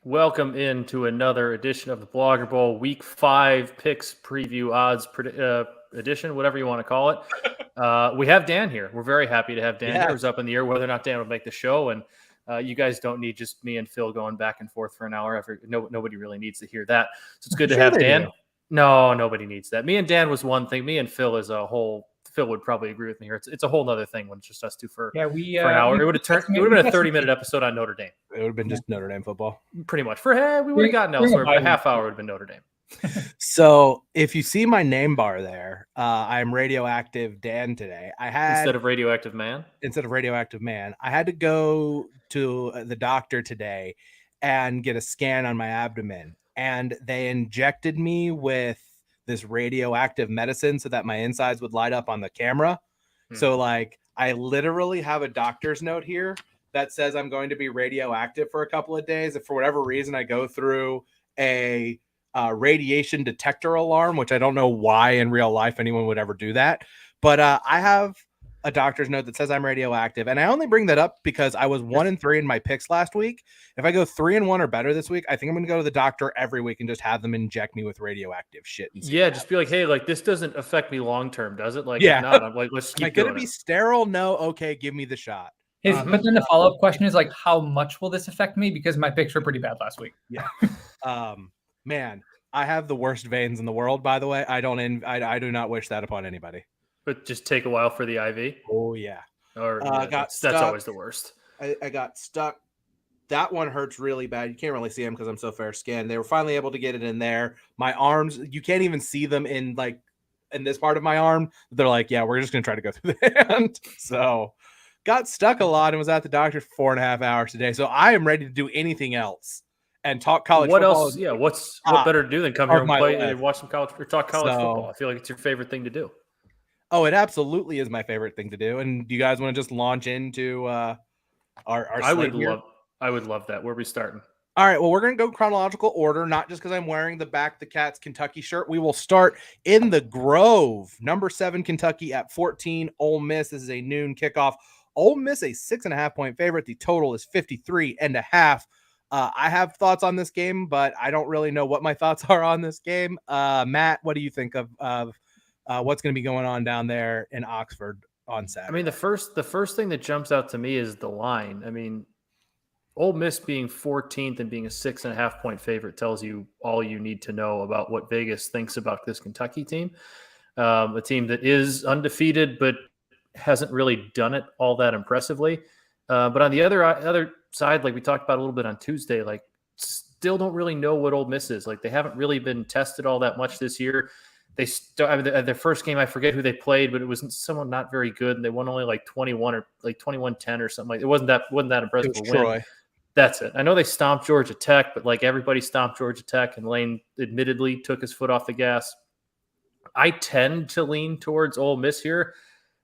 Welcome into another edition of the Blogger Bowl Week 5 Picks Preview Odds edition, whatever you want to call it. We have Dan here. We're very happy to have Dan here. It was up in the air whether or not Dan would make the show, and you guys don't need just me and Phil going back and forth for an hour. Nobody really needs to hear that. So it's good to have Dan. No, nobody needs that. Me and Dan was one thing. Me and Phil is a whole. Phil would probably agree with me here. It's a whole other thing when it's just us two for an hour. It would have been a 30-minute episode on Notre Dame. It would have been just Notre Dame football. Pretty much. We would have gotten elsewhere, but a half hour would have been Notre Dame. So if you see my name bar there, I'm Radioactive Dan today. Instead of Radioactive Man? Instead of Radioactive Man. I had to go to the doctor today and get a scan on my abdomen. And they injected me with this radioactive medicine so that my insides would light up on the camera. So like I literally have a doctor's note here that says I'm going to be radioactive for a couple of days. If for whatever reason I go through a radiation detector alarm, which I don't know why in real life anyone would ever do that. But I have a doctor's note that says I'm radioactive. And I only bring that up because I was 1-3 in my picks last week. If I go 3-1 or better this week, I think I'm going to go to the doctor every week and just have them inject me with radioactive shit. Yeah, just be like, hey, like this doesn't affect me long term, does it? Like, yeah. If not, I'm like, let's keep going to be sterile? No. Okay, give me the shot. But then the follow-up question is like, how much will this affect me? Because my picks were pretty bad last week. Yeah. Man, I have the worst veins in the world, by the way. I do not wish that upon anybody. But just take a while for the IV? Oh, yeah. Or that's always the worst. I got stuck. That one hurts really bad. You can't really see them because I'm so fair-skinned. They were finally able to get it in there. My arms, you can't even see them in this part of my arm. They're like, yeah, we're just going to try to go through the hand. So got stuck a lot and was at the doctor for 4.5 hours today. So I am ready to do anything else and talk college football. What else? Yeah, what better to do than come here and play and watch some college or talk college football? I feel like it's your favorite thing to do. Oh, it absolutely is my favorite thing to do. And do you guys want to just launch into our I would love that. Where are we starting? All right. Well, we're going to go chronological order, not just because I'm wearing the Back the Cats Kentucky shirt. We will start in the Grove. Number 7, Kentucky at 14. Ole Miss. This is a noon kickoff. Ole Miss, a 6.5-point favorite. The total is 53.5. I have thoughts on this game, but I don't really know what my thoughts are on this game. Matt, what do you think of what's going to be going on down there in Oxford on Saturday? I mean, the first thing that jumps out to me is the line. I mean, Ole Miss being 14th and being a 6.5-point favorite tells you all you need to know about what Vegas thinks about this Kentucky team. A team that is undefeated, but hasn't really done it all that impressively. But on the other side, like we talked about a little bit on Tuesday, like still don't really know what Ole Miss is. Like they haven't really been tested all that much this year. Their first game, I forget who they played, but it was someone not very good, and they won only like 21 or like 21-10 or something. Like it wasn't that impressive. It was Troy. That's it. I know they stomped Georgia Tech, but like everybody stomped Georgia Tech, and Lane admittedly took his foot off the gas. I tend to lean towards Ole Miss here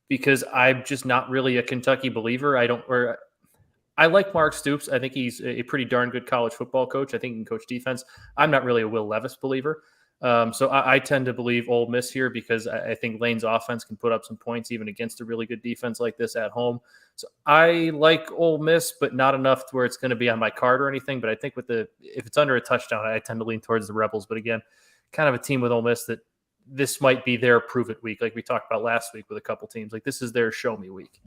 because I'm just not really a Kentucky believer. I like Mark Stoops. I think he's a pretty darn good college football coach. I think he can coach defense. I'm not really a Will Levis believer. So I tend to believe Ole Miss here because I think Lane's offense can put up some points even against a really good defense like this at home. So I like Ole Miss, but not enough to where it's going to be on my card or anything. But I think if it's under a touchdown, I tend to lean towards the Rebels. But again, kind of a team with Ole Miss that this might be their prove it week, like we talked about last week with a couple teams. Like this is their show me week.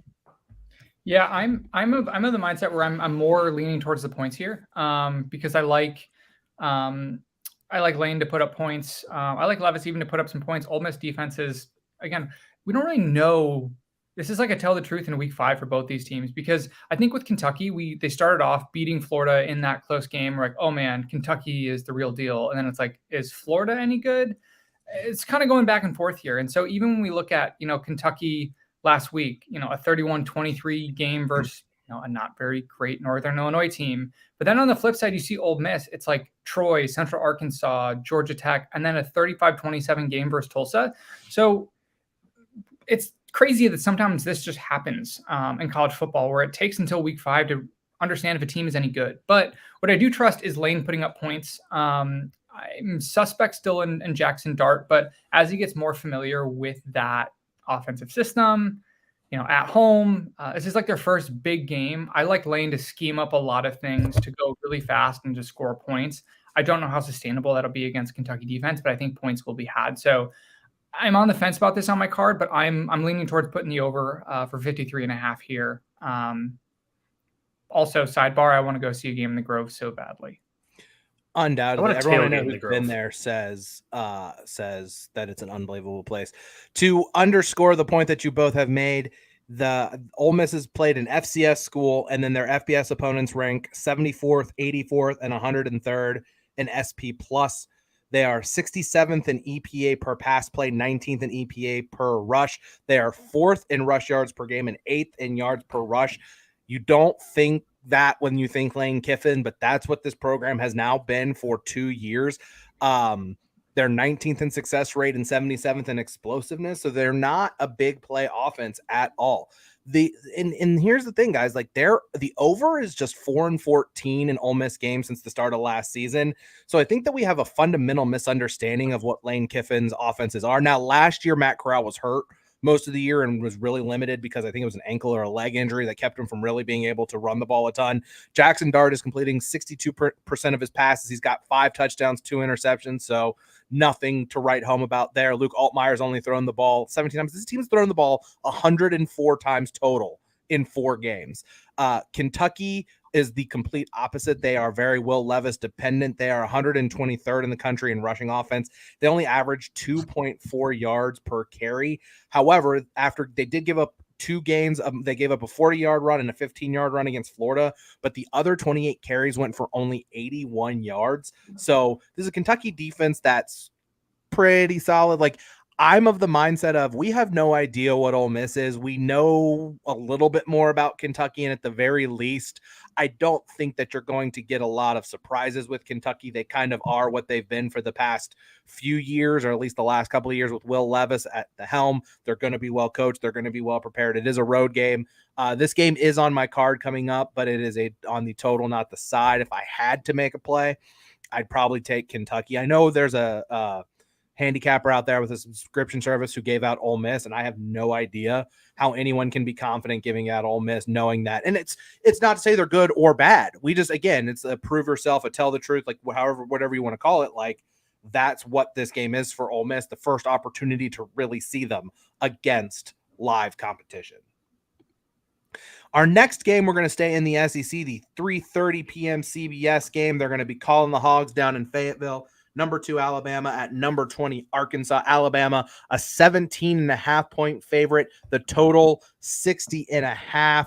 Yeah, I'm of the mindset where I'm more leaning towards the points here because I like Lane to put up points. I like Levis even to put up some points. Ole Miss defenses, again, we don't really know. This is like a tell the truth in week 5 for both these teams because I think with Kentucky, they started off beating Florida in that close game. We're like, oh man, Kentucky is the real deal. And then it's like, is Florida any good? It's kind of going back and forth here. And so even when we look at, Kentucky last week, a 31-23 game versus a not very great Northern Illinois team. But then on the flip side, you see Ole Miss. It's like Troy, Central Arkansas, Georgia Tech, and then a 35-27 game versus Tulsa. So it's crazy that sometimes this just happens in college football where it takes until week 5 to understand if a team is any good. But what I do trust is Lane putting up points. I'm suspect still in Jackson Dart, but as he gets more familiar with that offensive system, at home. This is like their first big game. I like Lane to scheme up a lot of things to go really fast and just score points. I don't know how sustainable that'll be against Kentucky defense, but I think points will be had. So I'm on the fence about this on my card, but I'm leaning towards putting the over for 53.5 here. Also, sidebar, I want to go see a game in the Grove so badly. Undoubtedly, everyone I know who's been there says that it's an unbelievable place. To underscore the point that you both have made, the Ole Miss has played an FCS school, and then their FBS opponents rank 74th, 84th, and 103rd in SP plus. They are 67th in EPA per pass play, 19th in EPA per rush. They are 4th in rush yards per game and 8th in yards per rush. You don't think that when you think Lane Kiffin, but that's what this program has now been for 2 years. They're 19th in success rate and 77th in explosiveness. So they're not a big play offense at all. And here's the thing, guys, like the over is just 4-14 in Ole Miss games since the start of last season. So I think that we have a fundamental misunderstanding of what Lane Kiffin's offenses are. Now, last year, Matt Corral was hurt most of the year and was really limited because I think it was an ankle or a leg injury that kept him from really being able to run the ball a ton. Jackson Dart is completing 62% of his passes. He's got 5 touchdowns, 2 interceptions. So nothing to write home about there. Luke Altmaier's only thrown the ball 17 times. This team's thrown the ball 104 times total in 4 games. Kentucky is the complete opposite. They are very Will Levis dependent. They are 123rd in the country in rushing offense. They only average 2.4 yards per carry. However, after they did give up 2 gains, they gave up a 40-yard run and a 15-yard run against Florida, but the other 28 carries went for only 81 yards. So this is a Kentucky defense that's pretty solid. Like, I'm of the mindset of we have no idea what Ole Miss is. We know a little bit more about Kentucky, and at the very least, I don't think that you're going to get a lot of surprises with Kentucky. They kind of are what they've been for the past few years, or at least the last couple of years with Will Levis at the helm. They're going to be well coached. They're going to be well prepared. It is a road game. This game is on my card coming up, but it is on the total, not the side. If I had to make a play, I'd probably take Kentucky. I know there's a handicapper out there with a subscription service who gave out Ole Miss, and I have no idea how anyone can be confident giving out Ole Miss knowing that. And it's not to say they're good or bad. We just, again, it's a prove yourself, a tell the truth, like whatever you want to call it. Like, that's what this game is for Ole Miss, the first opportunity to really see them against live competition. Our next game, we're going to stay in the SEC, the 3:30 p.m. CBS game. They're going to be calling the Hogs down in Fayetteville. Number 2, Alabama at number 20, Arkansas. Alabama, a 17.5 point favorite. The total 60.5.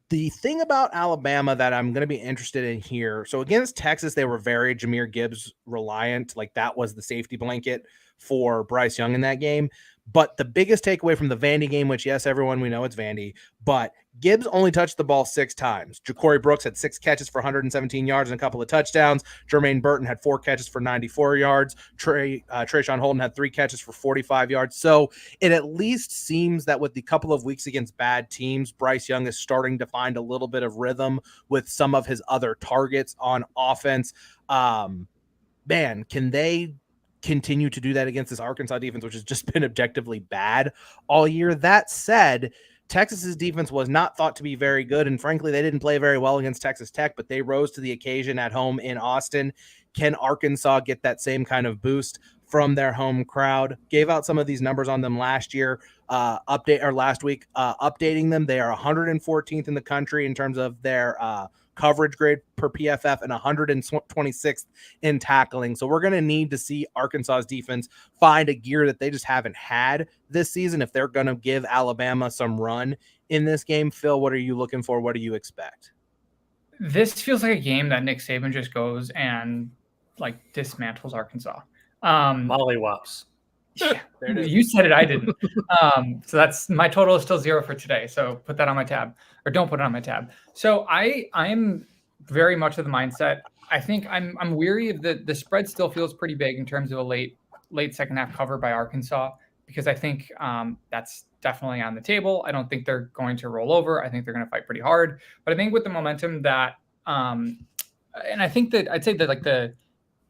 The thing about Alabama that I'm going to be interested in here. So against Texas, they were very Jahmyr Gibbs reliant. Like, that was the safety blanket for Bryce Young in that game. But the biggest takeaway from the Vandy game, which, yes, everyone, we know it's Vandy, but Gibbs only touched the ball 6 times. Ja'Cory Brooks had 6 catches for 117 yards and a couple of touchdowns. Jermaine Burton had 4 catches for 94 yards. Trayshawn Holden had 3 catches for 45 yards. So it at least seems that with the couple of weeks against bad teams, Bryce Young is starting to find a little bit of rhythm with some of his other targets on offense. Man, can they continue to do that against this Arkansas defense, which has just been objectively bad all year? That said, Texas's defense was not thought to be very good, and frankly, they didn't play very well against Texas Tech, but they rose to the occasion at home in Austin. Can Arkansas get that same kind of boost from their home crowd? Gave out some of these numbers on them last year, last week, updating them. They are 114th in the country in terms of their coverage grade per PFF and 126th in tackling. So we're going to need to see Arkansas's defense find a gear that they just haven't had this season if they're going to give Alabama some run in this game. Phil, what are you looking for? What do you expect? This feels like a game that Nick Saban just goes and like dismantles Arkansas. Mollywops. Yeah, you said it, I didn't. So that's my total is still 0 for today. So put that on my tab, or don't put it on my tab. So I'm very much of the mindset. I think I'm weary of the spread still feels pretty big in terms of a late second half cover by Arkansas, because I think that's definitely on the table. I don't think they're going to roll over. I think they're going to fight pretty hard. But I think with the momentum that, and I think that I'd say that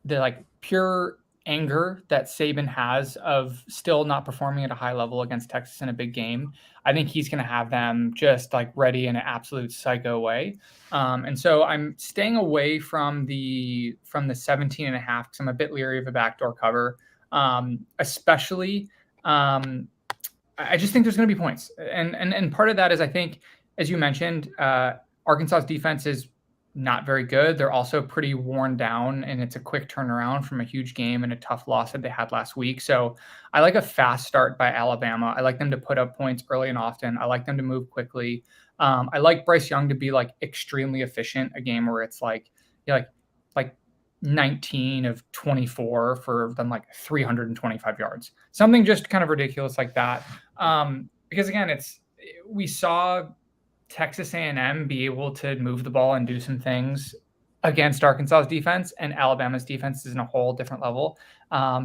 the pure anger that Saban has of still not performing at a high level against Texas in a big game. I think he's going to have them just like ready in an absolute psycho way. And so I'm staying away from the 17.5 because I'm a bit leery of a backdoor cover, especially. I just think there's going to be points, and part of that is I think, as you mentioned, Arkansas's defense is not very good. They're also pretty worn down, and it's a quick turnaround from a huge game and a tough loss that they had last week. So I like a fast start by Alabama. I like them to put up points early and often. I like them to move quickly. I like Bryce Young to be like extremely efficient, a game where it's like 19 of 24 for them, like 325 yards, something just kind of ridiculous like that. Because again, we saw Texas A&M be able to move the ball and do some things against Arkansas's defense, and Alabama's defense is in a whole different level.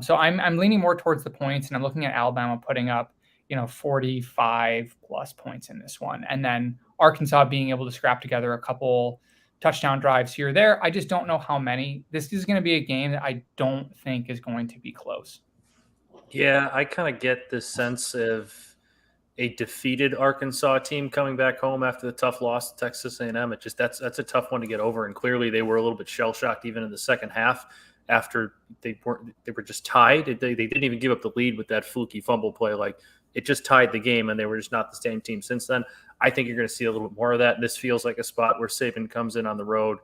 So I'm leaning more towards the points, and I'm looking at Alabama putting up 45 plus points in this one, and then Arkansas being able to scrap together a couple touchdown drives here or there. I just don't know how many. This is going to be a game that I don't think is going to be close. Yeah, I kind of get this sense of a defeated Arkansas team coming back home after the tough loss to Texas A&M. That's a tough one to get over, and clearly they were a little bit shell-shocked even in the second half after they were just tied. They didn't even give up the lead with that fluky fumble play. Like, it just tied the game, and they were just not the same team since then. I think you're going to see a little bit more of that, and this feels like a spot where Saban comes in on the road,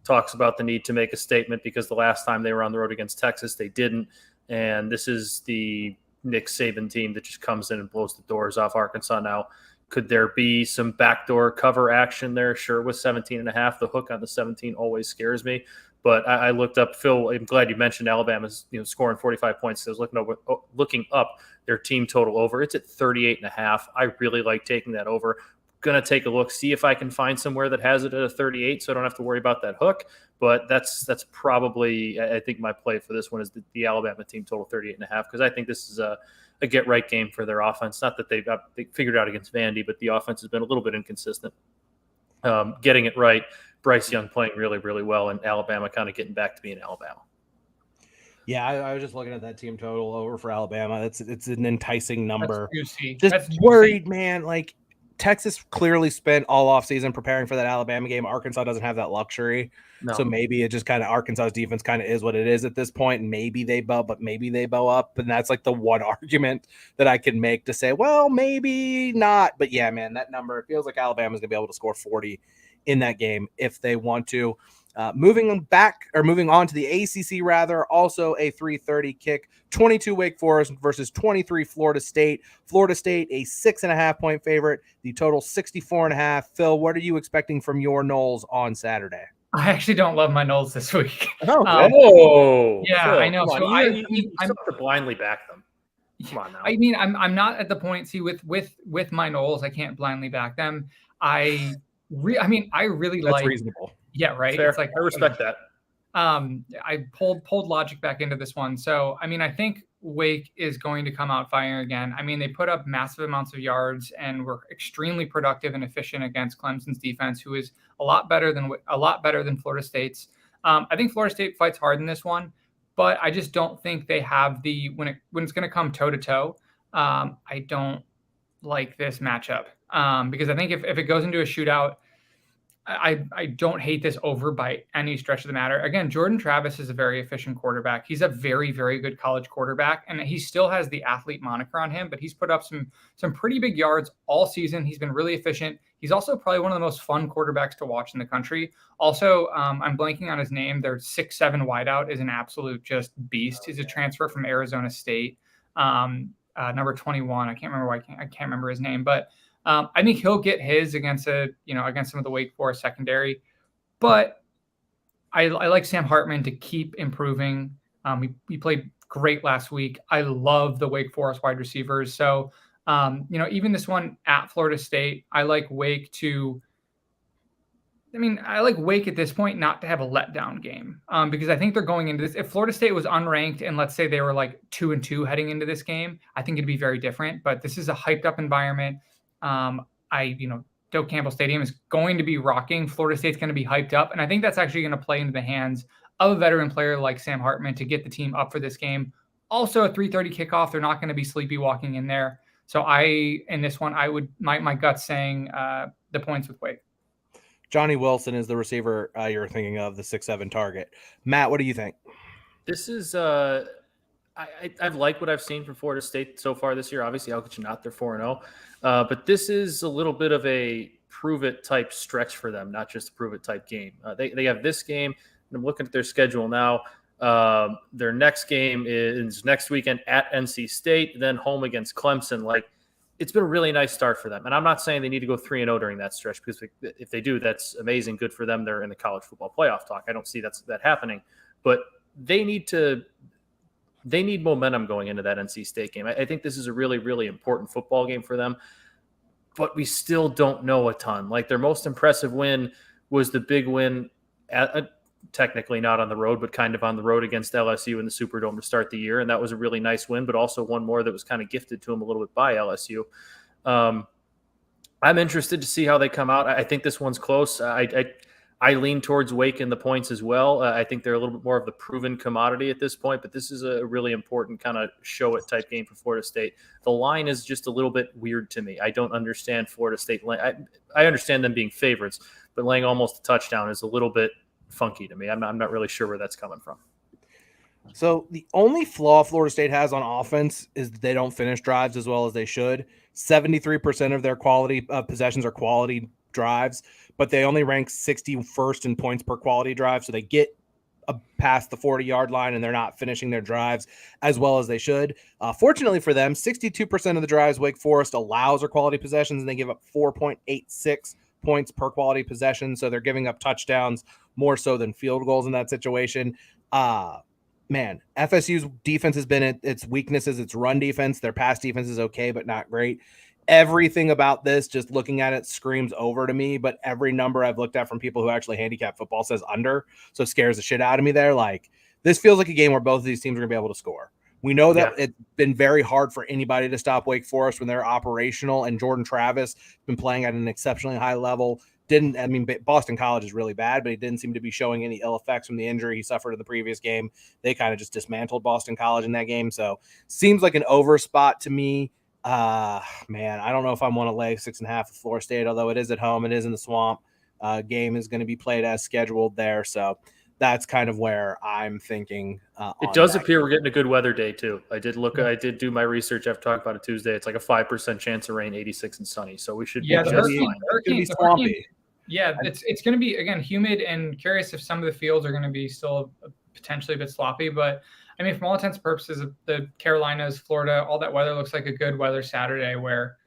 talks about the need to make a statement because the last time they were on the road against Texas, they didn't, and this is the Nick Saban team that just comes in and blows the doors off Arkansas now. Could there be some backdoor cover action there? Sure, with 17.5. The hook on the 17 always scares me. But I looked up, Phil, I'm glad you mentioned Alabama's scoring 45 points. I was looking up their team total over. It's at 38.5. I really like taking that over. Going to take a look, see if I can find somewhere that has it at a 38 so I don't have to worry about that hook. But that's probably, I think, my play for this one is the Alabama team total 38.5, because I think this is a get-right game for their offense. Not that they figured it out against Vandy, but the offense has been a little bit inconsistent. Getting it right, Bryce Young playing really, really well, and Alabama kind of getting back to being Alabama. Yeah, I was just looking at that team total over for Alabama. It's an enticing number. That's juicy. Just worried, man. Like, Texas clearly spent all offseason preparing for that Alabama game. Arkansas doesn't have that luxury. No. So maybe it just kind of Arkansas's defense kind of is what it is at this point. Maybe they bow, but maybe they bow up. And that's like the one argument that I can make to say, well, maybe not. But yeah, man, that number, it feels like Alabama's going to be able to score 40 in that game if they want to. Moving on to the ACC, also a 3:30 kick. 22 Wake Forest versus 23 Florida State. Florida State, a 6.5-point favorite. The total 64.5. Phil, what are you expecting from your Noles on Saturday? I actually don't love my Noles this week. Oh, yeah, Phil, I know. So I'm have to blindly back them. Come on now. I mean, I'm not at the point. See, with my Noles, I can't blindly back them. I really That's like. reasonable. Yeah, right. Fair. It's like, I respect that. I pulled logic back into this one. So, I mean, I think Wake is going to come out firing again. I mean, they put up massive amounts of yards and were extremely productive and efficient against Clemson's defense, who is a lot better than Florida State's. I think Florida State fights hard in this one, but I just don't think they have when it's going to come toe to toe. I don't like this matchup because I think if it goes into a shootout, I don't hate this over by any stretch of the matter. Again, Jordan Travis is a very efficient quarterback. He's a very, very good college quarterback, and he still has the athlete moniker on him, but he's put up some pretty big yards all season. He's been really efficient. He's also probably one of the most fun quarterbacks to watch in the country. Also, I'm blanking on his name. Their 6'7" wideout is an absolute just beast. He's a transfer from Arizona State, number 21. I can't remember his name, but I think he'll get his against some of the Wake Forest secondary, but I like Sam Hartman to keep improving. He played great last week. I love the Wake Forest wide receivers. So, even this one at Florida State, I like Wake at this point not to have a letdown game because I think they're going into this. If Florida State was unranked and let's say they were like 2-2 heading into this game, I think it'd be very different. But this is a hyped up environment. Doak Campbell Stadium is going to be rocking. Florida State's going to be hyped up. And I think that's actually going to play into the hands of a veteran player like Sam Hartman to get the team up for this game. Also a 3:30 kickoff. They're not going to be sleepy walking in there. So in this one, I would, my gut's saying the points with Wake. Johnny Wilson is the receiver you're thinking of, the 6'7" target. Matt, what do you think? This is I've liked what I've seen from Florida State so far this year. Obviously, how could you not? They're 4-0. But this is a little bit of a prove-it type stretch for them, not just a prove-it type game. They have this game, and I'm looking at their schedule now. Their next game is next weekend at NC State, then home against Clemson. Like, it's been a really nice start for them. And I'm not saying they need to go 3-0 during that stretch, because if they do, that's amazing. Good for them. They're in the college football playoff talk. I don't see that happening. But they need momentum going into that NC State game. I think this is a really, really important football game for them. But we still don't know a ton. Like, their most impressive win was the big win technically not on the road, but kind of on the road against LSU in the Superdome to start the year. And that was a really nice win, but also one more that was kind of gifted to them a little bit by LSU. I'm interested to see how they come out. I think this one's close. I lean towards Wake in the points as well. I think they're a little bit more of the proven commodity at this point, but this is a really important kind of show it type game for Florida State. The line is just a little bit weird to me. I don't understand Florida State. I understand them being favorites, but laying almost a touchdown is a little bit funky to me. I'm not really sure where that's coming from. So the only flaw Florida State has on offense is that they don't finish drives as well as they should. 73% of their quality possessions are quality drives, but they only rank 61st in points per quality drive. So they get past the 40-yard line and they're not finishing their drives as well as they should. Fortunately for them, 62% of the drives Wake Forest allows are quality possessions, and they give up 4.86 points per quality possession. So they're giving up touchdowns more so than field goals in that situation. Man, FSU's defense has been its weaknesses. Its run defense, their pass defense is okay, but not great. Everything about this, just looking at it, screams over to me, but every number I've looked at from people who actually handicap football says under, so it scares the shit out of me there. Like, this feels like a game where both of these teams are going to be able to score. We know that It's been very hard for anybody to stop Wake Forest when they're operational, and Jordan Travis has been playing at an exceptionally high level. Boston College is really bad, but he didn't seem to be showing any ill effects from the injury he suffered in the previous game. They kind of just dismantled Boston College in that game. So seems like an over spot to me. Man, I don't know if I want to lay 6.5 with Florida State, although it is at home. It is in the swamp. Game is going to be played as scheduled there. So that's kind of where I'm thinking. It does appear we're getting a good weather day too. I did do my research. I've talked about it Tuesday. It's like a 5% chance of rain, 86 and sunny. So we should be just fine. It's going to be swampy. Yeah, it's going to be, again, humid, and curious if some of the fields are going to be still potentially a bit sloppy. But, I mean, from all intents and purposes, the Carolinas, Florida, all that weather looks like a good weather Saturday where,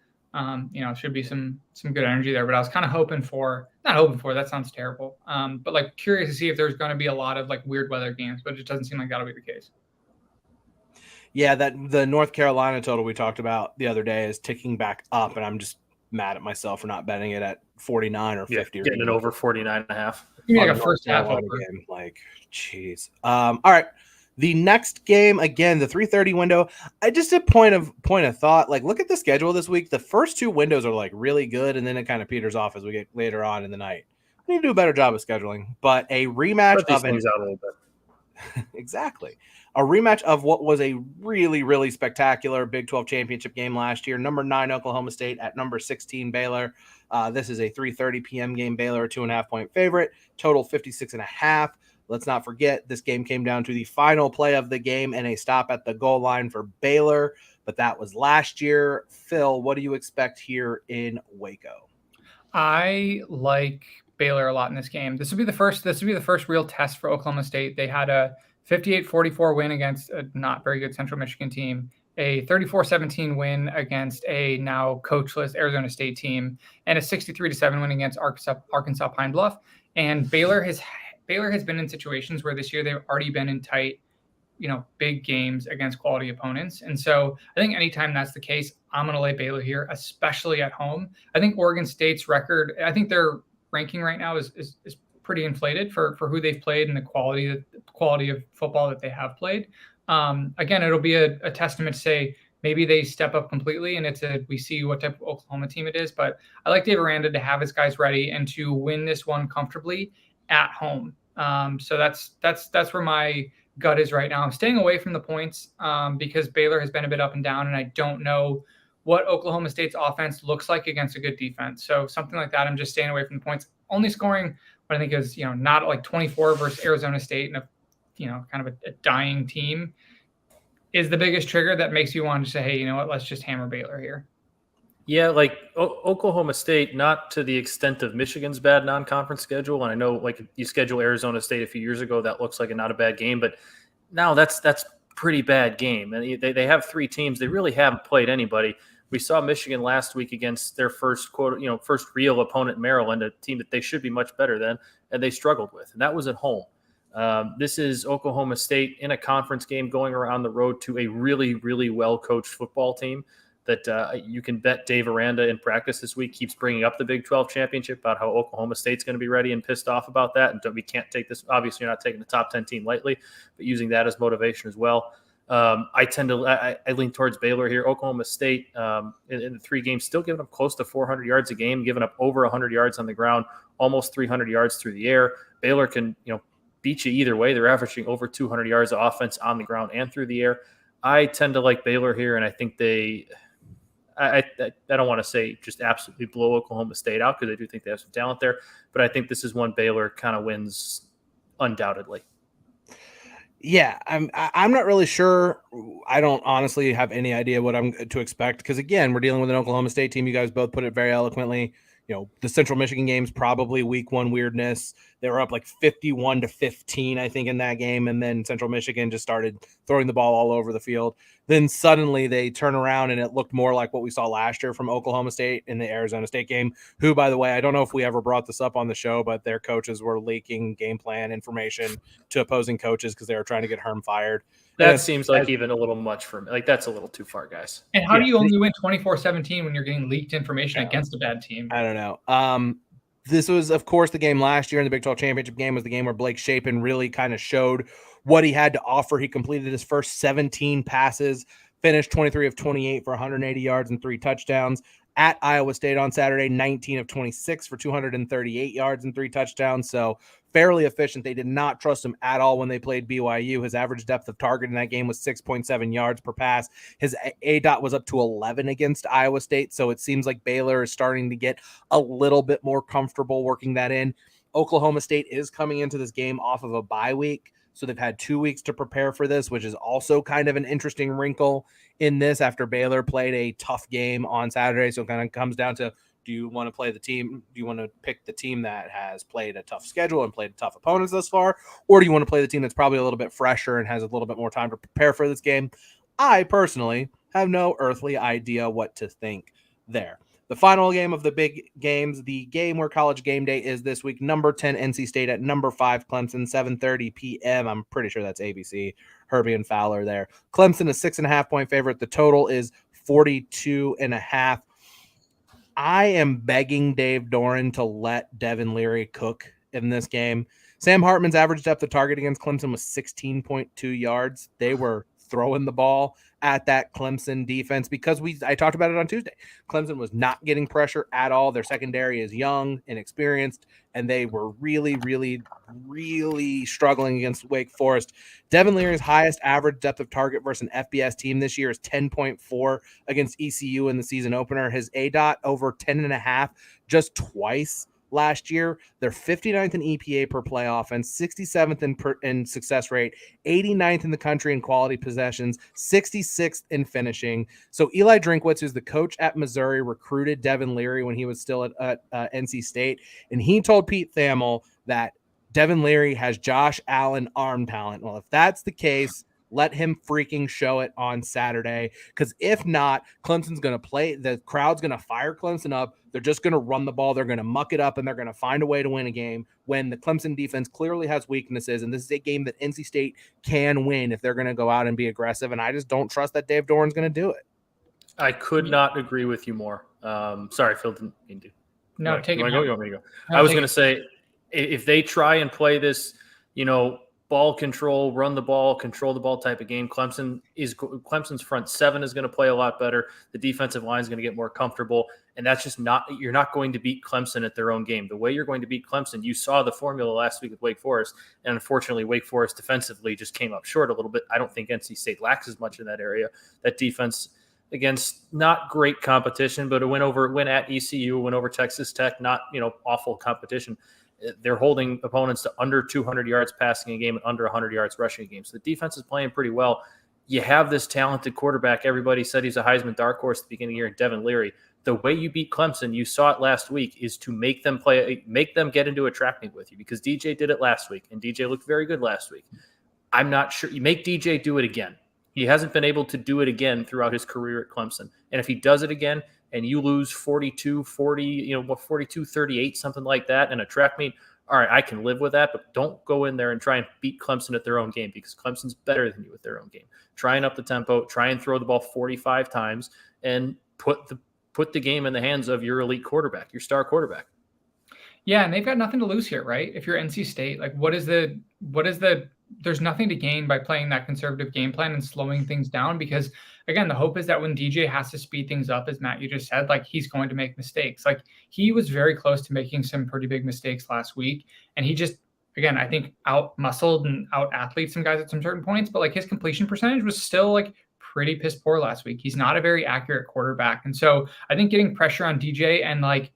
should be some good energy there. But I was kind of not hoping for, that sounds terrible, but like curious to see if there's going to be a lot of like weird weather games, but it doesn't seem like that'll be the case. Yeah, the North Carolina total we talked about the other day is ticking back up, and I'm just mad at myself for not betting it at 49 or 50. Getting it over 49.5. You mean like a first half over. Game. Like, jeez. All right. The next game, again, the 3:30 window. I just a point of thought. Like, look at the schedule this week. The first two windows are like really good, and then it kind of peters off as we get later on in the night. We need to do a better job of scheduling. But a rematch of things out a little bit. Exactly. A rematch of what was a really, really spectacular Big 12 championship game last year. Number 9 Oklahoma State at number 16 Baylor. This is a 3:30 p.m. game. Baylor, 2.5-point favorite. Total 56.5. Let's not forget, this game came down to the final play of the game and a stop at the goal line for Baylor, but that was last year. Phil, what do you expect here in Waco? I like Baylor a lot in this game. This would be the first real test for Oklahoma State. They had a 58-44 win against a not very good Central Michigan team, a 34-17 win against a now coachless Arizona State team, and a 63-7 win against Arkansas Pine Bluff. And Baylor has been in situations where this year they've already been in tight, big games against quality opponents. And so I think anytime that's the case, I'm going to lay Baylor here, especially at home. I think Oregon State's record, I think their ranking right now is pretty inflated for who they've played and the quality of football that they have played. Again, it'll be a testament to say maybe they step up completely and we see what type of Oklahoma team it is. But I like Dave Aranda to have his guys ready and to win this one comfortably at home. So that's where my gut is right now. I'm staying away from the points because Baylor has been a bit up and down, and I don't know what Oklahoma State's offense looks like against a good defense. So something like that, I'm just staying away from the points. Only scoring what I think is, not like 24 versus Arizona State and kind of a dying team is the biggest trigger that makes you want to say, hey, you know what, let's just hammer Baylor here. Yeah, like Oklahoma State, not to the extent of Michigan's bad non-conference schedule. And I know, like, you schedule Arizona State a few years ago, that looks like not a bad game, but now that's pretty bad game. And they have 3 teams. They really haven't played anybody. We saw Michigan last week against their first real opponent, Maryland, a team that they should be much better than, and they struggled with. And that was at home. This is Oklahoma State in a conference game going around the road to a really, really well-coached football team that you can bet Dave Aranda in practice this week keeps bringing up the Big 12 championship about how Oklahoma State's going to be ready and pissed off about that. And we can't take this. Obviously, you're not taking the top 10 team lightly, but using that as motivation as well. I lean towards Baylor here. Oklahoma State in the 3 games still giving up close to 400 yards a game, giving up over 100 yards on the ground, almost 300 yards through the air. Baylor can beat you either way. They're averaging over 200 yards of offense on the ground and through the air. I tend to like Baylor here, and I think I don't want to say just absolutely blow Oklahoma State out because I do think they have some talent there, but I think this is one Baylor kind of wins undoubtedly. Yeah, I'm not really sure. I don't honestly have any idea what I'm to expect because, again, we're dealing with an Oklahoma State team. You guys both put it very eloquently. The Central Michigan game's probably week 1 weirdness. They were up like 51-15, I think, in that game. And then Central Michigan just started throwing the ball all over the field. Then suddenly they turn around and it looked more like what we saw last year from Oklahoma State in the Arizona State game, who, by the way, I don't know if we ever brought this up on the show, but their coaches were leaking game plan information to opposing coaches because they were trying to get Herm fired. That seems like even a little much for me. Like, that's a little too far, guys. And how do you only win 24-17 when you're getting leaked information against a bad team? I don't know. This was, of course, the game last year in the Big 12 championship game was the game where Blake Shapen really kind of showed what he had to offer. He completed his first 17 passes, finished 23 of 28 for 180 yards and 3 touchdowns. At Iowa State on Saturday, 19 of 26 for 238 yards and 3 touchdowns. So fairly efficient. They did not trust him at all when they played BYU. His average depth of target in that game was 6.7 yards per pass. His ADOT was up to 11 against Iowa State. So it seems like Baylor is starting to get a little bit more comfortable working that in. Oklahoma State is coming into this game off of a bye week. So they've had 2 weeks to prepare for this, which is also kind of an interesting wrinkle in this after Baylor played a tough game on Saturday. So it kind of comes down to, do you want to play the team? Do you want to pick the team that has played a tough schedule and played tough opponents thus far? Or do you want to play the team that's probably a little bit fresher and has a little bit more time to prepare for this game? I personally have no earthly idea what to think there. The final game of the big games, the game where College Game Day is this week, number 10 NC State at number 5 Clemson, 7:30 p.m. I'm pretty sure that's ABC. Herbie and Fowler there. Clemson is 6.5-point favorite. The total is 42.5. I am begging Dave Doran to let Devin Leary cook in this game. Sam Hartman's average depth of target against Clemson was 16.2 yards. They were throwing the ball at that Clemson defense because I talked about it on Tuesday. Clemson was not getting pressure at all. Their secondary is young, inexperienced, and they were really, really, really struggling against Wake Forest. Devin Leary's highest average depth of target versus an FBS team this year is 10.4 against ECU in the season opener. His ADOT over 10.5 just twice last year. They're 59th in EPA per play offense, 67th in success rate, 89th in the country in quality possessions, 66th in finishing. So Eli Drinkwitz, who's the coach at Missouri, recruited Devin Leary when he was still at NC State, and he told Pete Thamel that Devin Leary has Josh Allen arm talent. Well, if that's the case, let him freaking show it on Saturday, because if not, Clemson's going to play. The crowd's going to fire Clemson up. They're just going to run the ball. They're going to muck it up, and they're going to find a way to win a game when the Clemson defense clearly has weaknesses. And this is a game that NC State can win if they're going to go out and be aggressive. And I just don't trust that Dave Doran's going to do it. I could not agree with you more. Sorry, Phil didn't mean to. No, take it. You want me to go? I was going to say, if they try and play this, ball control, run the ball, control the ball type of game. Clemson's front seven is going to play a lot better. The defensive line is going to get more comfortable. And that's just you're not going to beat Clemson at their own game. The way you're going to beat Clemson, you saw the formula last week with Wake Forest. And unfortunately, Wake Forest defensively just came up short a little bit. I don't think NC State lacks as much in that area. That defense against not great competition, but it went at ECU, went over Texas Tech, not, awful competition. They're holding opponents to under 200 yards passing a game and under 100 yards rushing a game. So the defense is playing pretty well. You have this talented quarterback. Everybody said he's a Heisman dark horse at the beginning of the year, Devin Leary. The way you beat Clemson, you saw it last week, is to make them get into a track meet with you, because DJ did it last week, and DJ looked very good last week. I'm not sure. You make DJ do it again. He hasn't been able to do it again throughout his career at Clemson. And if he does it again, and you lose 42-38, something like that in a track meet, all right, I can live with that, but don't go in there and try and beat Clemson at their own game, because Clemson's better than you at their own game. Try and up the tempo, try and throw the ball 45 times, and put the game in the hands of your elite quarterback, your star quarterback. Yeah, and they've got nothing to lose here, right? If you're NC State, like there's nothing to gain by playing that conservative game plan and slowing things down, because again, the hope is that when DJ has to speed things up, as Matt, you just said, like, he's going to make mistakes. Like, he was very close to making some pretty big mistakes last week. And he just, again, I think out muscled and out athlete some guys at some certain points, but like his completion percentage was still like pretty piss poor last week. He's not a very accurate quarterback. And so I think getting pressure on DJ and like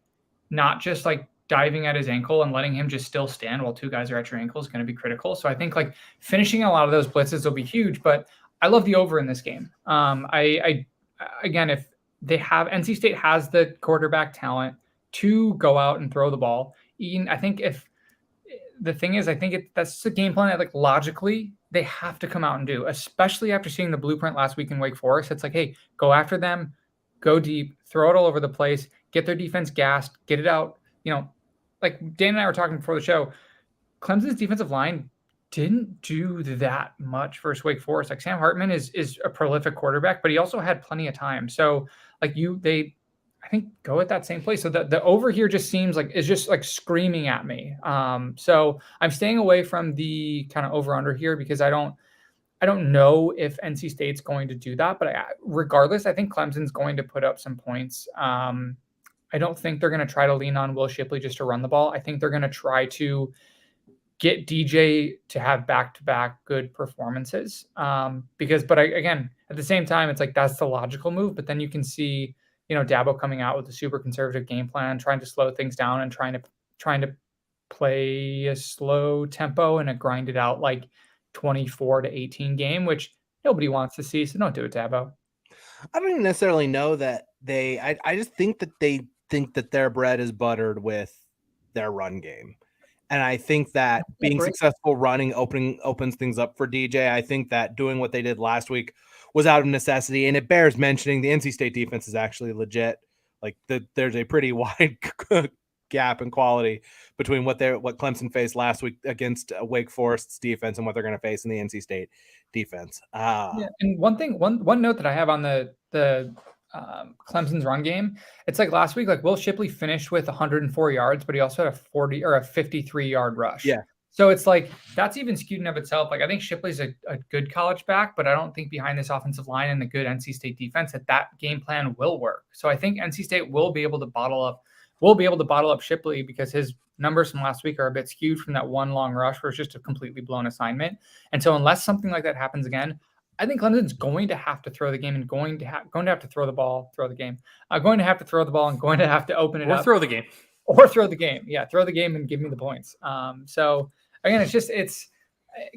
not just like diving at his ankle and letting him just still stand while two guys are at your ankle is going to be critical. So I think like finishing a lot of those blitzes will be huge, but I love the over in this game. Again, if they have, NC State has the quarterback talent to go out and throw the ball. I think that's the game plan that like logically they have to come out and do, especially after seeing the blueprint last week in Wake Forest. It's like, hey, go after them, go deep, throw it all over the place, get their defense gassed, get it out. Like Dan and I were talking before the show, Clemson's defensive line didn't do that much versus Wake Forest. Like, Sam Hartman is a prolific quarterback, but he also had plenty of time. So like I think go at that same place. So the over here just seems like is just like screaming at me. So I'm staying away from the kind of over under here, because I don't know if NC State's going to do that, but regardless, I think Clemson's going to put up some points. I don't think they're going to try to lean on Will Shipley just to run the ball. I think they're going to try to get DJ to have back-to-back good performances. Again, at the same time, it's like that's the logical move. But then you can see, Dabo coming out with a super conservative game plan, trying to slow things down and trying to play a slow tempo and a grinded out like 24-18 game, which nobody wants to see. So don't do it, Dabo. I don't even necessarily know that I just think that they think that their bread is buttered with their run game. And I think that being successful running opens things up for DJ. I think that doing what they did last week was out of necessity. And it bears mentioning the NC State defense is actually legit. Like there's a pretty wide gap in quality between what Clemson faced last week against Wake Forest's defense and what they're going to face in the NC State defense. Yeah, and one note that I have on the Clemson's run game, it's like last week, like Will Shipley finished with 104 yards, but he also had a 53-yard rush. Yeah. So it's like that's even skewed in of itself. Like I think Shipley's a good college back, but I don't think behind this offensive line and the good NC State defense that game plan will work. So I think NC State will be able to bottle up Shipley, because his numbers from last week are a bit skewed from that one long rush where it's just a completely blown assignment. And so unless something like that happens again, I think Clemson's going to have to throw the game and going to have to throw the ball, throw the game. Going to have to throw the ball and going to have to open it up. Or throw the game. Yeah, throw the game and give me the points. So again, it's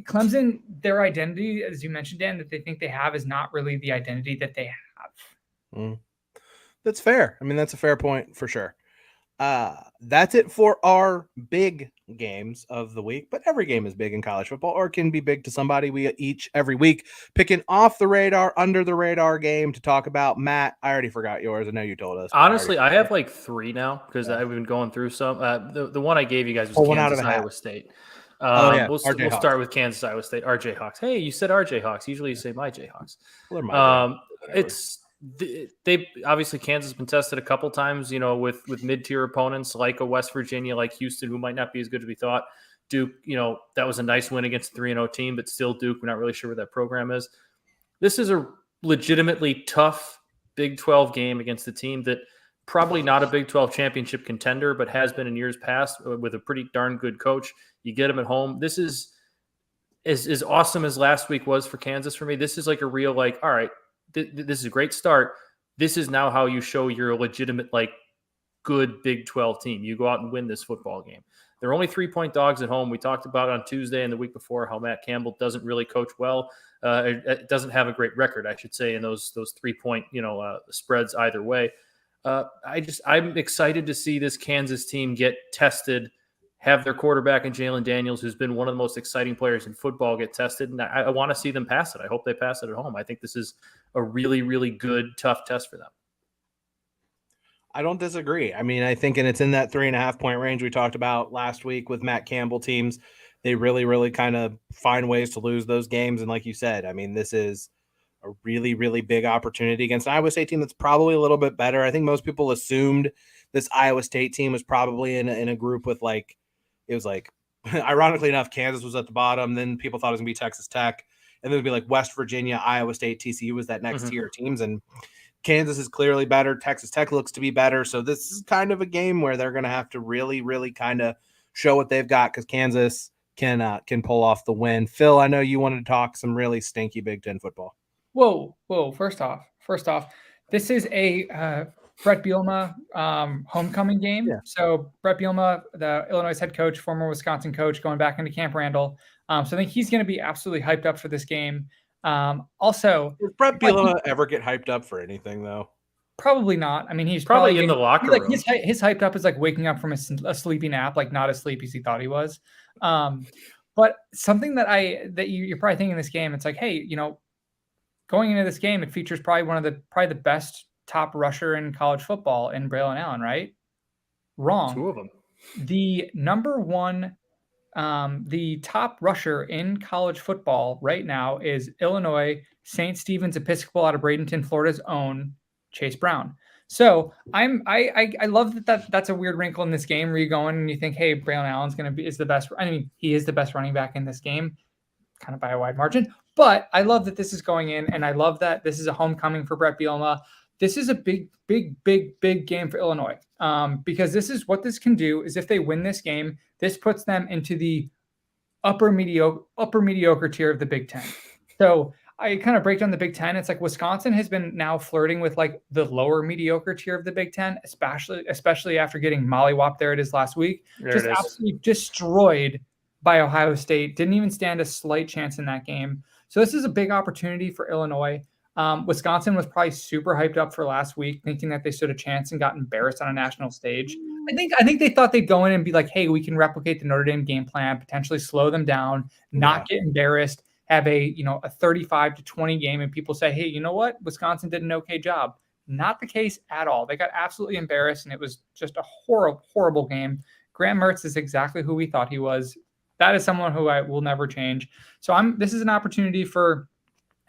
Clemson, their identity, as you mentioned, Dan, that they think they have is not really the identity that they have. That's fair. I mean, that's a fair point for sure. That's it for our big games of the week, but every game is big in college football, or can be big to somebody. We each every week pick an off the radar, under the radar game to talk about. Matt, I already forgot yours. I know you told us. Honestly, I have like 3 now because I've been going through some. The one I gave you guys was Kansas, Iowa State. We'll start with Kansas, Iowa State. RJ Hawks. Hey, you said RJ Hawks. Usually you say my Jayhawks. Well, they obviously Kansas has been tested a couple times, with mid-tier opponents like a West Virginia, like Houston, who might not be as good as we thought. Duke, that was a nice win against a 3-0 team, but still Duke, we're not really sure where that program is. This is a legitimately tough Big 12 game against a team that probably not a Big 12 championship contender, but has been in years past with a pretty darn good coach. You get them at home. This is as awesome as last week was for Kansas for me. This is like a real, like, all right, this is a great start. This is now how you show you're a legitimate, like, good Big 12 team. You go out and win this football game. They're only 3-point dogs at home. We talked about on Tuesday and the week before how Matt Campbell doesn't really coach well. It doesn't have a great record, I should say, in those 3-point spreads either way. I'm excited to see this Kansas team get tested, have their quarterback in Jalen Daniels, who's been one of the most exciting players in football, get tested, and I want to see them pass it. I hope they pass it at home. I think this is a really, really good, tough test for them. I don't disagree. I mean, I think, and it's in that 3.5-point range we talked about last week with Matt Campbell teams. They really, really kind of find ways to lose those games. And like you said, I mean, this is a really, really big opportunity against an Iowa State team that's probably a little bit better. I think most people assumed this Iowa State team was probably in a group with, like, it was like, ironically enough, Kansas was at the bottom. Then people thought it was going to be Texas Tech. And then it would be like West Virginia, Iowa State, TCU was that next tier of teams. And Kansas is clearly better. Texas Tech looks to be better. So this is kind of a game where they're going to have to really, really kind of show what they've got, because Kansas can pull off the win. Phil, I know you wanted to talk some really stinky Big Ten football. Whoa. First off, this is a Brett Bielema homecoming game. Yeah. So Brett Bielema, the Illinois head coach, former Wisconsin coach, going back into Camp Randall. So I think he's going to be absolutely hyped up for this game. Also, does Brett Bielema ever get hyped up for anything, though? Probably not. I mean, he's probably in the locker room. His hyped up is like waking up from a sleepy nap, like not as sleepy as he thought he was. But something that you're probably thinking in this game, it's like, hey, going into this game, it features probably the best top rusher in college football in Braylon Allen, right? Wrong. 2 of them. The number one. The top rusher in college football right now is Illinois St. Stephen's Episcopal out of Bradenton, Florida's own Chase Brown. So I love that's a weird wrinkle in this game where you go in and you think, hey, Braylon Allen's is the best. I mean, he is the best running back in this game, kind of by a wide margin. But I love that this is going in, and I love that this is a homecoming for Brett Bielema. This is a big game for Illinois, because this is what this can do is if they win this game, this puts them into the upper mediocre tier of the Big Ten. So I kind of break down the Big Ten. It's like Wisconsin has been now flirting with like the lower mediocre tier of the Big Ten, especially after getting mollywopped. There it is last week. Just absolutely destroyed by Ohio State. Didn't even stand a slight chance in that game. So this is a big opportunity for Illinois. Wisconsin was probably super hyped up for last week, thinking that they stood a chance and got embarrassed on a national stage. I think they thought they'd go in and be like, hey, we can replicate the Notre Dame game plan, potentially slow them down, not get embarrassed, have a 35-20 game, and people say, hey, you know what? Wisconsin did an okay job. Not the case at all. They got absolutely embarrassed, and it was just a horrible, horrible game. Graham Mertz is exactly who we thought he was. That is someone who I will never change. So this is an opportunity for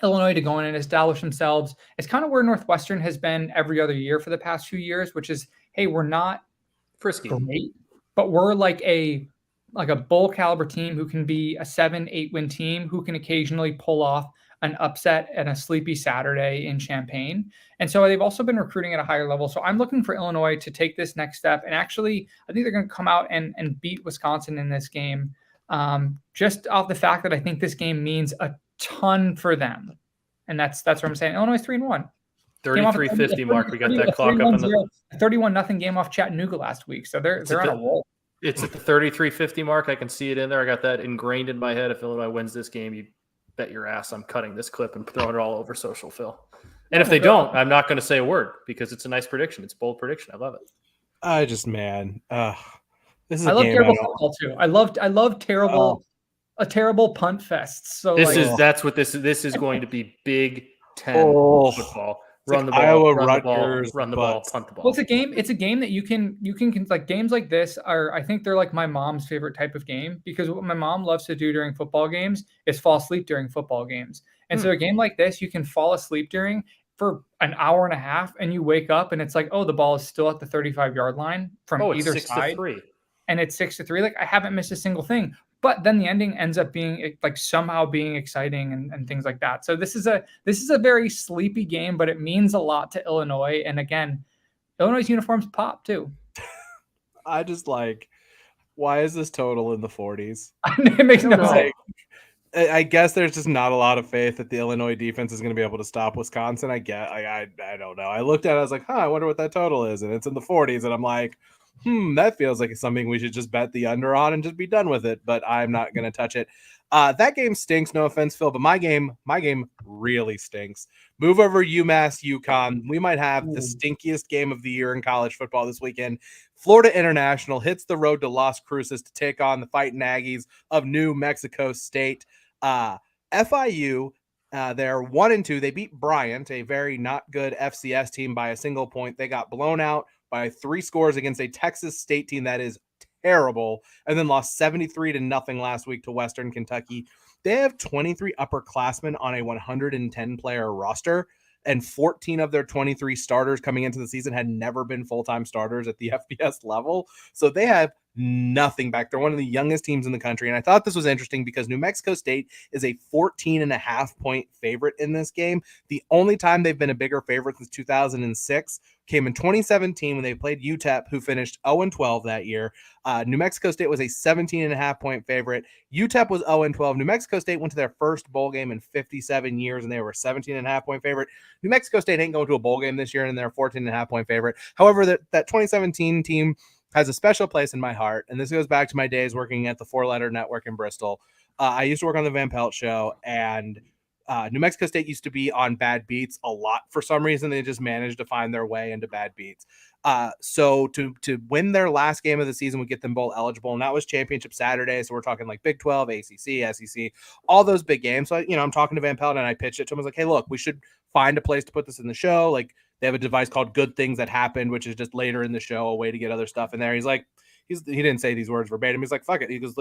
Illinois to go in and establish themselves. It's kind of where Northwestern has been every other year for the past few years, which is, hey, we're not frisky, great, but we're like a bowl caliber team who can be a 7-8 win team who can occasionally pull off an upset and a sleepy Saturday in Champaign. And so they've also been recruiting at a higher level. So I'm looking for Illinois to take this next step. And actually, I think they're going to come out and beat Wisconsin in this game. Just off the fact that I think this game means a ton for them. And that's what I'm saying. Illinois 3-1. 33-50 mark. We got that clock up in the 31-0 game off Chattanooga last week. So they're on a roll. It's at the 33-50 mark. I can see it in there. I got that ingrained in my head. If Illinois wins this game, you bet your ass I'm cutting this clip and throwing it all over social, Phil. And if they don't, I'm not going to say a word because it's a nice prediction. It's a bold prediction. I love it. This is a I love game terrible football too. I love terrible a terrible punt fest. So that's what this is going to be. Big Ten football. Run the ball, Iowa, run the ball, punt the ball. Well, it's a game that you can like games like this are, I think they're like my mom's favorite type of game, because what my mom loves to do during football games is fall asleep during football games. And so a game like this, you can fall asleep during for an hour and a half, and you wake up and it's like, oh, the ball is still at the 35-yard line from either side. 6-3. And it's 6-3. Like, I haven't missed a single thing. But then the ending ends up being like somehow being exciting and things like that. So this is a very sleepy game, but it means a lot to Illinois. And again, Illinois' uniforms pop too. I just like, why is this total in the 40s? It makes no sense. I guess there's just not a lot of faith that the Illinois defense is going to be able to stop Wisconsin. I don't know. I looked at it, I was like, I wonder what that total is. And it's in the 40s. And I'm like, that feels like it's something we should just bet the under on and just be done with it. But I'm not going to touch it. That game stinks. No offense, Phil, but my game really stinks. Move over UMass UConn. We might have the stinkiest game of the year in college football this weekend. Florida International hits the road to Las Cruces to take on the Fighting Aggies of New Mexico State. FIU, they're 1-2. They beat Bryant, a very not good FCS team, by a single point. They got blown out by 3 scores against a Texas State team that is terrible, and then lost 73-0 last week to Western Kentucky. They have 23 upperclassmen on a 110-player roster, and 14 of their 23 starters coming into the season had never been full-time starters at the FBS level. So they have nothing back. They're one of the youngest teams in the country. And I thought this was interesting because New Mexico State is a 14.5-point favorite in this game. The only time they've been a bigger favorite since 2006 came in 2017 when they played UTEP, who finished 0-12 that year. New Mexico State was a 17.5-point favorite. UTEP was 0-12. New Mexico State went to their first bowl game in 57 years, and they were a 17.5-point favorite. New Mexico State ain't going to a bowl game this year, and they're a 14.5-point favorite. However, that 2017 team has a special place in my heart, and this goes back to my days working at the 4-Letter Network in Bristol. I used to work on the Van Pelt Show, and New Mexico State used to be on bad beats a lot. For some reason, they just managed to find their way into bad beats. So to win their last game of the season would get them bowl eligible, and that was Championship Saturday. So we're talking like Big 12, ACC, SEC, all those big games. So I'm talking to Van Pelt, and I pitched it to him. I was like, hey, look, we should find a place to put this in the show. Like, they have a device called Good Things That Happened, which is just later in the show, a way to get other stuff in there. He's like, he didn't say these words verbatim. He's like, fuck it. He goes,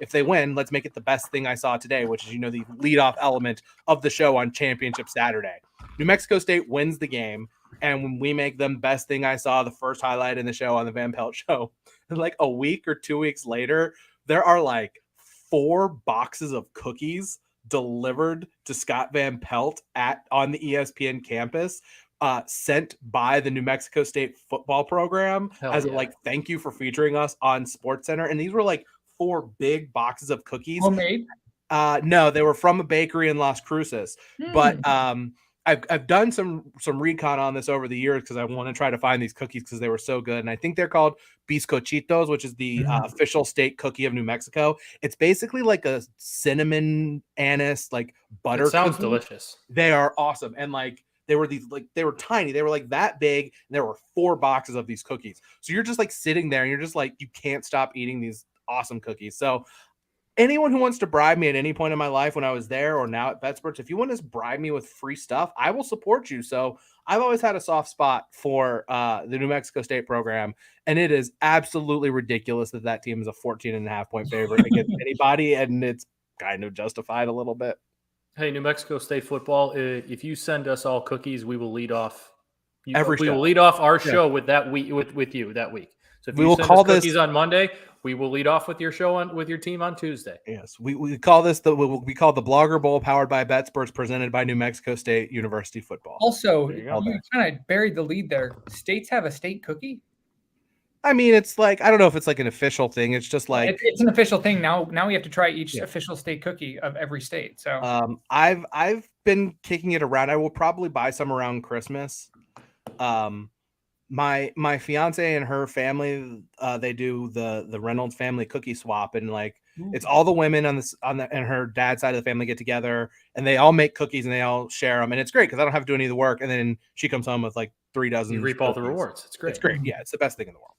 if they win, let's make it the best thing I saw today, which is, the leadoff element of the show on Championship Saturday. New Mexico State wins the game, and when we make them best thing I saw, the first highlight in the show on the Van Pelt Show, like a week or 2 weeks later, there are like 4 boxes of cookies delivered to Scott Van Pelt on the ESPN campus, sent by the New Mexico State football program thank you for featuring us on SportsCenter. And these were like 4 big boxes of cookies. Homemade? No, they were from a bakery in Las Cruces. But I've done some recon on this over the years because I want to try to find these cookies because they were so good. And I think they're called bizcochitos, which is the official state cookie of New Mexico. It's basically like a cinnamon anise, like butter. It sounds cookie. Delicious. They are awesome. And they were tiny. They were like that big. And there were 4 boxes of these cookies. So you're just like sitting there and you're just like, you can't stop eating these awesome cookies. So anyone who wants to bribe me at any point in my life when I was there or now at BetSports, if you want to bribe me with free stuff, I will support you. So I've always had a soft spot for the New Mexico State program, and it is absolutely ridiculous that team is a 14.5-point favorite against anybody, and it's kind of justified a little bit. Hey, New Mexico State football, if you send us all cookies, we will lead off we show. will lead off our show with that week with you that week. So if we you will send call us cookies this on Monday, we will lead off with your show with your team on Tuesday. Yes, we call this we call the Blogger Bowl, powered by BetSports, presented by New Mexico State University football. Also, you kind of buried the lead there. States have a state cookie? I mean, it's like, I don't know if it's like an official thing. It's just like it's an official thing now. Now we have to try each official state cookie of every state. So I've been kicking it around. I will probably buy some around Christmas. My fiance and her family, they do the Reynolds family cookie swap, and it's all the women on and her dad's side of the family get together, and they all make cookies and they all share them, and it's great because I don't have to do any of the work, and then she comes home with like 3 dozen. You reap all the rewards. It's great. It's great. Yeah, it's the best thing in the world.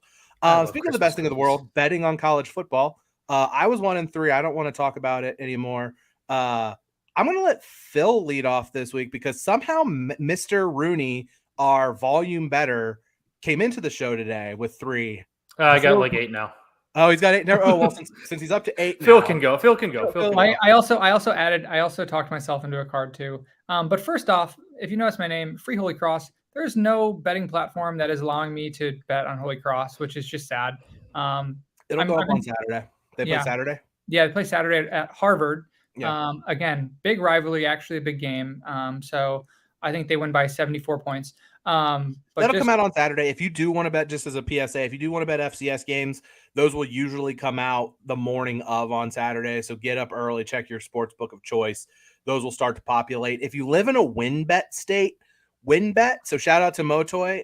Speaking of the best thing in the world, betting on college football. I was 1-3. I don't want to talk about it anymore. I'm going to let Phil lead off this week because somehow Mr. Rooney, our volume better, came into the show today with 3. I got like 8 now. Oh, he's got 8 now. Oh, well, since he's up to 8 Phil now. can go. Phil can go. I also talked myself into a card too. But first off, if you notice my name, Free Holy Cross, there's no betting platform that is allowing me to bet on Holy Cross, which is just sad. It'll go up on Saturday. They play Saturday? Yeah, they play Saturday at Harvard. Yeah. Again, big rivalry, actually a big game. So I think they win by 74 points. But that'll come out on Saturday. If you do want to bet, just as a PSA, if you do want to bet FCS games, those will usually come out the morning of on Saturday. So get up early, check your sports book of choice. Those will start to populate. If you live in a WinBet state, WinBet. So shout out to Motoy,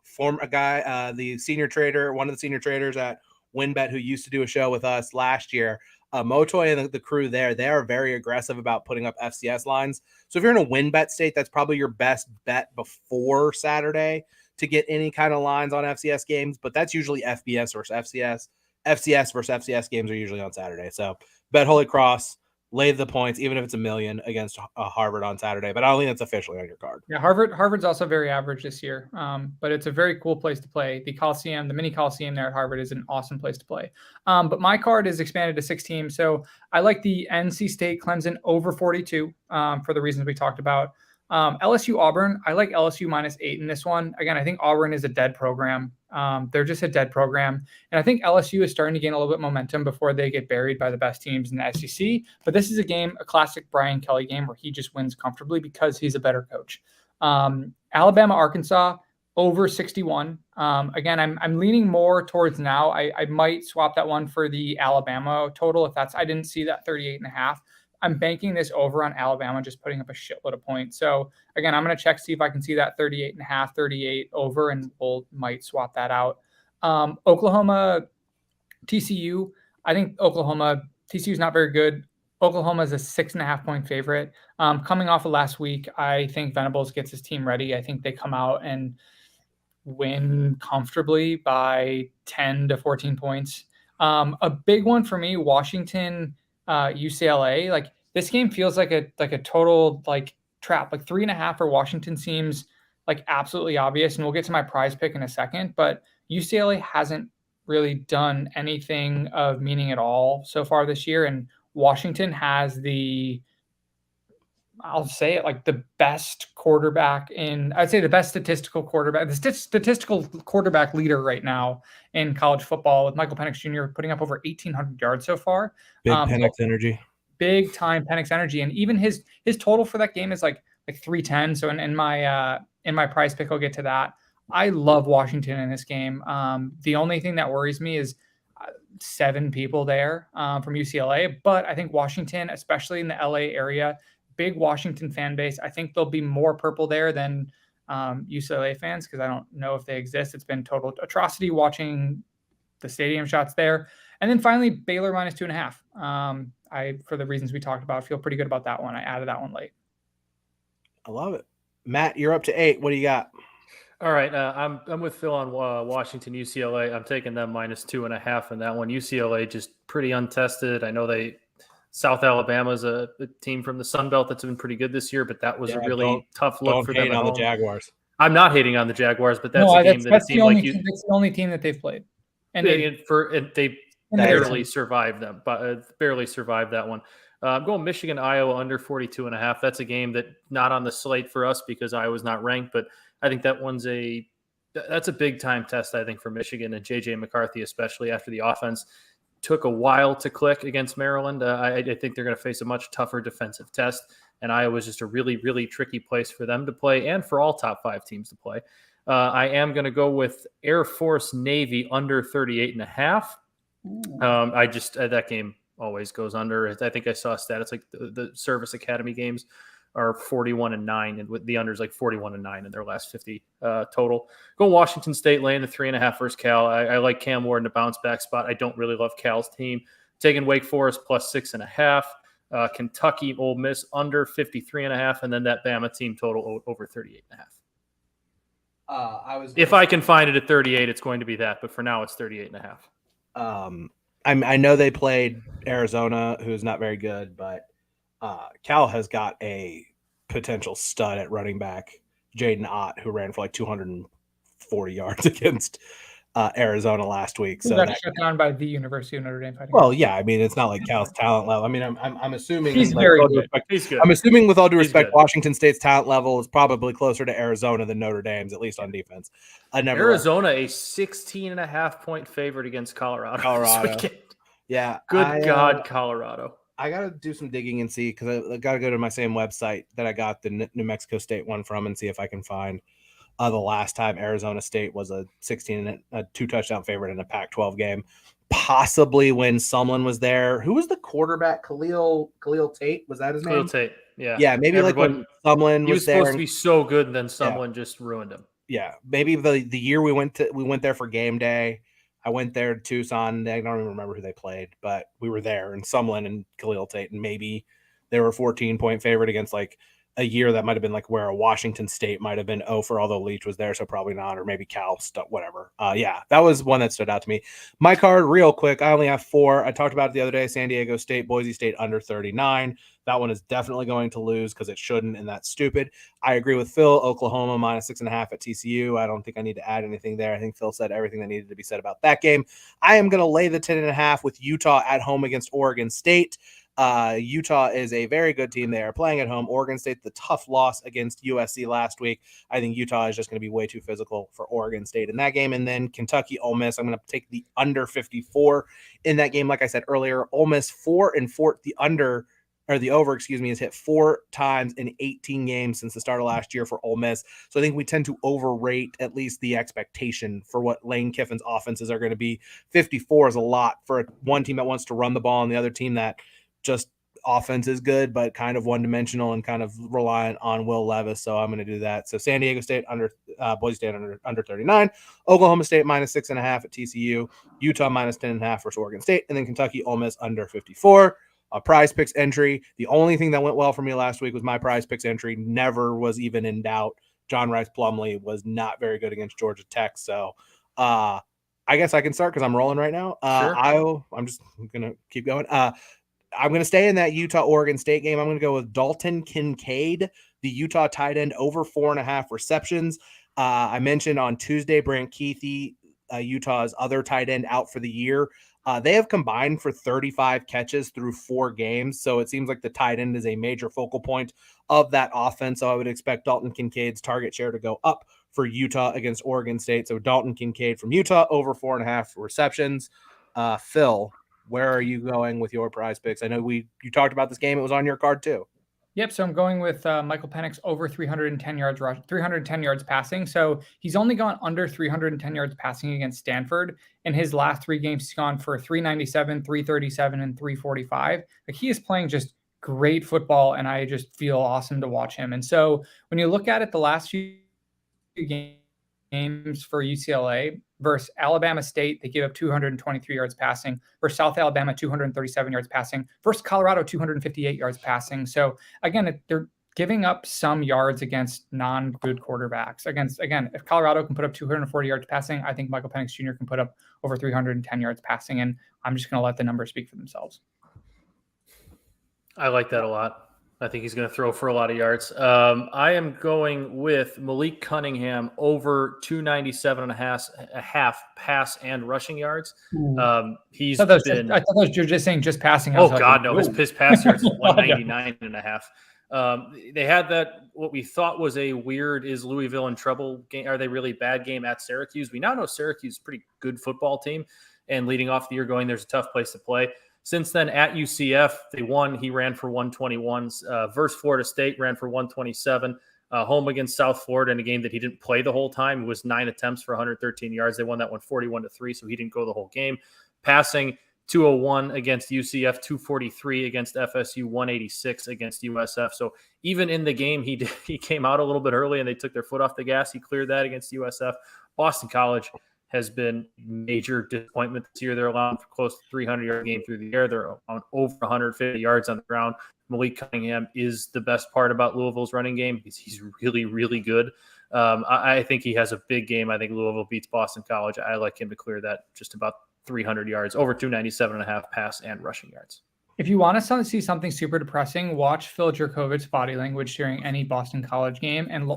former guy, the senior trader, one of the senior traders at WinBet who used to do a show with us last year. Motoy and the crew there, they are very aggressive about putting up FCS lines. So if you're in a WinBet state, that's probably your best bet before Saturday to get any kind of lines on FCS games. But that's usually FBS versus FCS. FCS versus FCS games are usually on Saturday. So bet Holy Cross, lay the points, even if it's $1 million against Harvard on Saturday. But I don't think that's officially on your card. Yeah, Harvard's also very average this year, but it's a very cool place to play. The Coliseum, the mini Coliseum there at Harvard is an awesome place to play. But my card is expanded to 6 teams. So I like the NC State Clemson over 42 for the reasons we talked about. LSU Auburn, I like LSU -8 in this one. Again, I think Auburn is a dead program. They're just a dead program. And I think LSU is starting to gain a little bit momentum before they get buried by the best teams in the SEC. But this is a classic Brian Kelly game where he just wins comfortably because he's a better coach. Alabama, Arkansas over 61. Again, I'm leaning more towards now. I might swap that one for the Alabama total I didn't see that 38.5. I'm banking this over on Alabama, just putting up a shitload of points. So again, I'm going to check, see if I can see that 38.5, 38 over, and might swap that out. Oklahoma, TCU. I think TCU is not very good. Oklahoma is a 6.5 point favorite. Coming off of last week, I think Venables gets his team ready. I think they come out and win comfortably by 10 to 14 points. A big one for me, Washington, UCLA. Like this game feels like a total trap. 3.5 for Washington seems like absolutely obvious, and we'll get to my prize pick in a second. But UCLA hasn't really done anything of meaning at all so far this year, and Washington has I'll say it, the best quarterback I'd say the best statistical quarterback, the statistical quarterback leader right now in college football, with Michael Penix Jr. putting up over 1,800 yards so far. Big Penix energy. Big time Penix energy. And even his total for that game is like 310. So in my prize pick, I'll get to that. I love Washington in this game. The only thing that worries me is 7 people there from UCLA, but I think Washington, especially in the LA area, big Washington fan base. I think there'll be more purple there than UCLA fans because I don't know if they exist. It's been total atrocity watching the stadium shots there. And then finally, Baylor -2.5. For the reasons we talked about, feel pretty good about that one. I added that one late. I love it. Matt, you're up to 8. What do you got? All right, I'm with Phil on Washington, UCLA. I'm taking them -2.5 in that one. UCLA just pretty untested. I know South Alabama is a team from the Sun Belt that's been pretty good this year, but that was a really tough look for them. On the Jaguars. I'm not hating on the Jaguars, but that's a game that seemed like that's the only team that they've played, and they barely survived them, but barely survived that one. I'm going Michigan, Iowa under 42.5. That's a game that not on the slate for us because Iowa's not ranked, but I think that's a big time test. I think for Michigan and JJ McCarthy, especially after the offense took a while to click against Maryland. I think they're going to face a much tougher defensive test, and Iowa is just a really, really tricky place for them to play and for all top 5 teams to play. I am going to go with Air Force Navy under 38.5. That game always goes under. I think I saw a stat. It's like the Service Academy games are 41-9, and with the unders 41-9 in their last 50 total. Going Washington State, laying the 3.5 versus Cal. I like Cam Ward in a bounce back spot. I don't really love Cal's team. Taking Wake Forest +6.5. Kentucky, Ole Miss under 53.5, and then that Bama team total over 38.5. If I can find it at 38, it's going to be that, but for now it's 38.5. I know they played Arizona, who is not very good, but Cal has got a potential stud at running back, Jaden Ott, who ran for 240 yards against Arizona last week. So got shut down by the University of Notre Dame. Well, yeah, I mean it's not like Cal's talent level. I mean, I'm assuming he's very good. He's good. I'm assuming with all due respect, Washington State's talent level is probably closer to Arizona than Notre Dame's, at least on defense. Arizona, a 16.5 point favorite against Colorado. Yeah. Good God, Colorado. I got to do some digging and see, because I got to go to my same website that I got the New Mexico State one from and see if I can find the last time Arizona State was a 2-touchdown favorite in a Pac-12 game. Possibly when Sumlin was there. Who was the quarterback? Khalil Tate? Was that his name? Khalil Tate. Yeah. Yeah, maybe Everybody, like when Sumlin he was there. supposed to be so good, and then someone just ruined him. Yeah, maybe the year we went there for game day. I went there to Tucson. I don't even remember who they played, but we were there, and Sumlin and Khalil Tate, and maybe they were a 14-point favorite against like a year that might have been like where a Washington State might have been for although Leach was there, so probably not, or maybe Cal stuff, whatever. Yeah, that was one that stood out to me. My card, real quick, I only have 4. I talked about it the other day. San Diego State, Boise State under 39. That one is definitely going to lose because it shouldn't, and that's stupid. I agree with Phil. Oklahoma -6.5 at TCU. I don't think I need to add anything there. I think Phil said everything that needed to be said about that game. I am going to lay the 10.5 with Utah at home against Oregon State. Utah is a very good team. They are playing at home. Oregon State, the tough loss against USC last week. I think Utah is just going to be way too physical for Oregon State in that game. And then Kentucky, Ole Miss. I'm going to take the under 54 in that game. Like I said earlier, Ole Miss 4-4. The over, is hit 4 times in 18 games since the start of last year for Ole Miss. So I think we tend to overrate at least the expectation for what Lane Kiffin's offenses are going to be. 54 is a lot for one team that wants to run the ball and the other team that just offense is good, but kind of one-dimensional and kind of reliant on Will Levis. So I'm going to do that. So San Diego State Boise State under 39, Oklahoma State -6.5 at TCU, Utah -10.5 versus Oregon State, and then Kentucky, Ole Miss under 54. A Prize Picks entry. The only thing that went well for me last week was my Prize Picks entry. Never was even in doubt. John Rice Plumlee was not very good against Georgia Tech. So I guess I can start because I'm rolling right now. Sure. I'm just going to keep going. I'm going to stay in that Utah-Oregon State game. I'm going to go with Dalton Kincaid, the Utah tight end, over 4.5 receptions. I mentioned on Tuesday, Brant Keithy, Utah's other tight end, out for the year. They have combined for 35 catches through 4 games, so it seems like the tight end is a major focal point of that offense. So I would expect Dalton Kincaid's target share to go up for Utah against Oregon State. So Dalton Kincaid from Utah, over 4.5 receptions. Phil, where are you going with your Prize Picks? I know you talked about this game. It was on your card too. Yep. So I'm going with Michael Penix over 310 yards 310 yards passing. So he's only gone under 310 yards passing against Stanford. In his last 3 games, he's gone for 397, 337, and 345. Like, he is playing just great football, and I just feel awesome to watch him. And so when you look at it, the last few games for UCLA versus Alabama State, they gave up 223 yards passing. Versus South Alabama, 237 yards passing. Versus Colorado, 258 yards passing. So again, they're giving up some yards against non-good quarterbacks. Again, if Colorado can put up 240 yards passing, I think Michael Penix Jr. can put up over 310 yards passing, and I'm just going to let the numbers speak for themselves. I like that a lot. I think he's going to throw for a lot of yards. I am going with Malik Cunningham over 297.5 pass and rushing yards. He's I thought you were just saying just passing. Oh God, no! His pass yards is 199.5. They had that what we thought was a weird "is Louisville in trouble" game? Are they really bad game at Syracuse? We now know Syracuse is a pretty good football team, and leading off the year, going there's a tough place to play. Since then, at UCF, they won. He ran for 121. Versus Florida State, ran for 127. Home against South Florida in a game that he didn't play the whole time. It was 9 attempts for 113 yards. They won that one 41-3, so he didn't go the whole game. Passing 201 against UCF, 243 against FSU, 186 against USF. So even in the game, he came out a little bit early and they took their foot off the gas. He cleared that against USF. Boston College has been major disappointment this year. They're allowing for close to 300-yard game through the air. They're on over 150 yards on the ground. Malik Cunningham is the best part about Louisville's running game. He's really, really good. I think he has a big game. I think Louisville beats Boston College. I like him to clear that just about 300 yards, over 297.5 pass and rushing yards. If you want to see something super depressing, watch Phil Jurkovich's body language during any Boston College game. And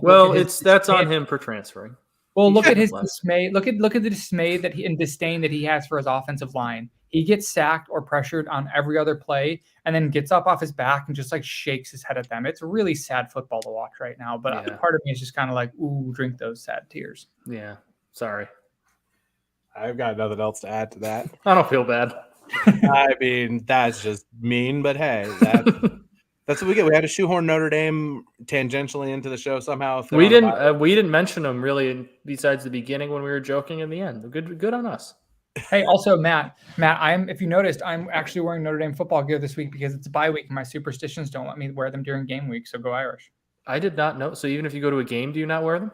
that's on him for transferring. Well, look at his dismay. Look at the dismay and disdain that he has for his offensive line. He gets sacked or pressured on every other play, and then gets up off his back and just like shakes his head at them. It's really sad football to watch right now. But part of me is just kind of like, ooh, drink those sad tears. Yeah, sorry. I've got nothing else to add to that. I don't feel bad. I mean, that's just mean, but hey, that's what we get. We had to shoehorn Notre Dame tangentially into the show somehow. If we didn't mention them really, besides the beginning when we were joking in the end. Good on us. Hey, also Matt, if you noticed, I'm actually wearing Notre Dame football gear this week because it's a bye week and my superstitions don't let me wear them during game week. So go Irish. I did not know. So even if you go to a game, do you not wear them?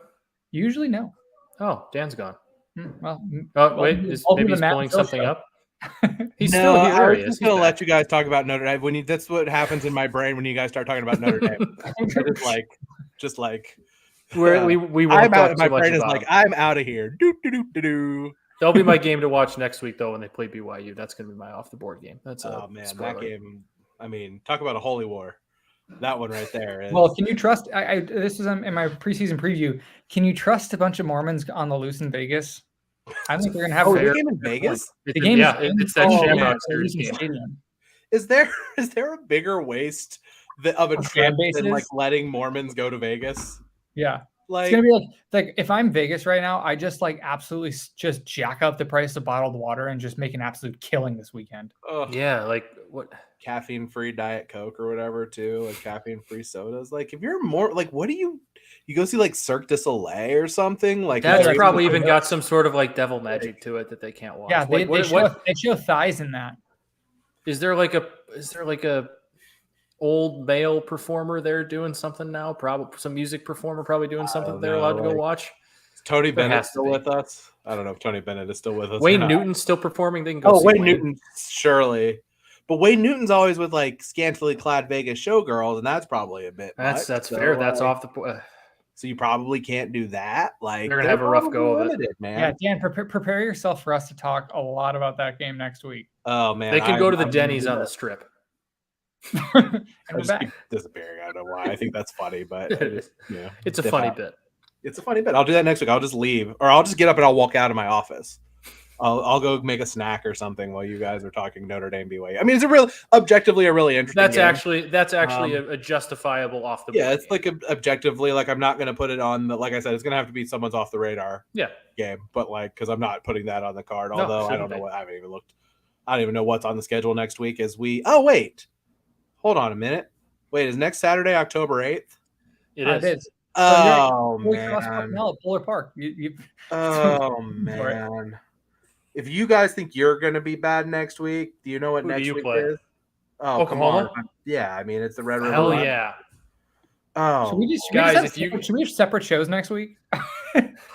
Usually, no. Oh, Dan's gone. Wait, maybe he's pulling something up. He's no, still here. I was just gonna let you guys talk about Notre Dame. That's what happens in my brain when you guys start talking about Notre Dame. just like we won't I'm talk out. My too much brain is about like, him. I'm out of here. Do. That'll be my game to watch next week, though, when they play BYU. That's going to be my off the board game. That's that game. I mean, talk about a holy war. That one right there. Is... Well, can you trust? This is in my preseason preview. Can you trust a bunch of Mormons on the loose in Vegas? I think they're going to have a game in Vegas. The game, it's that Shamrock Series game. Stadium. Is there a bigger waste of a trip than like letting Mormons go to Vegas? Yeah. Like, it's gonna be like if I'm Vegas right now, I just absolutely just jack up the price of bottled water and just make an absolute killing this weekend. Yeah, like what caffeine-free Diet Coke or whatever too, like caffeine-free sodas. Like if you're more like, what do you go see like Cirque du Soleil or something? Like that's probably even got some sort of like devil magic to it that they can't watch. Yeah, they show thighs in that. Is there like a old male performer there doing something now? Probably some music performer probably doing something they're allowed to go watch. Is Tony Bennett still with us? I don't know if Tony Bennett is still with us. Wayne Newton's still performing. They can go see Wayne Newton, surely. But Wayne Newton's always with like scantily clad Vegas showgirls, and that's probably a bit. That's fair. That's off the. So you probably can't do that. Like they're gonna have a rough go of it, man. Yeah, Dan, prepare yourself for us to talk a lot about that game next week. Oh man, they can go to the Denny's on the Strip. And we're back. Keep disappearing. I don't know why. I think that's funny, but it's a funny bit. It's a funny bit. I'll do that next week. I'll just leave, or I'll just get up and I'll walk out of my office. I'll go make a snack or something while you guys are talking Notre Dame BYU. I mean, it's objectively a really interesting. That's actually a justifiable off the board. Yeah, it's like objectively, like I'm not going to put it on the. Like I said, it's going to have to be someone's off the radar. Game, but because I'm not putting that on the card. Although I don't know I haven't even looked. I don't even know what's on the schedule next week. Wait. Hold on a minute. Wait, is next Saturday October 8th? It is. Oh man. Polar Park. Oh man. If you guys think you're going to be bad next week, do you know what next week is? Oh, Oklahoma? Come on. Yeah, I mean it's the Red River. Hell yeah. Oh, should we have separate shows next week?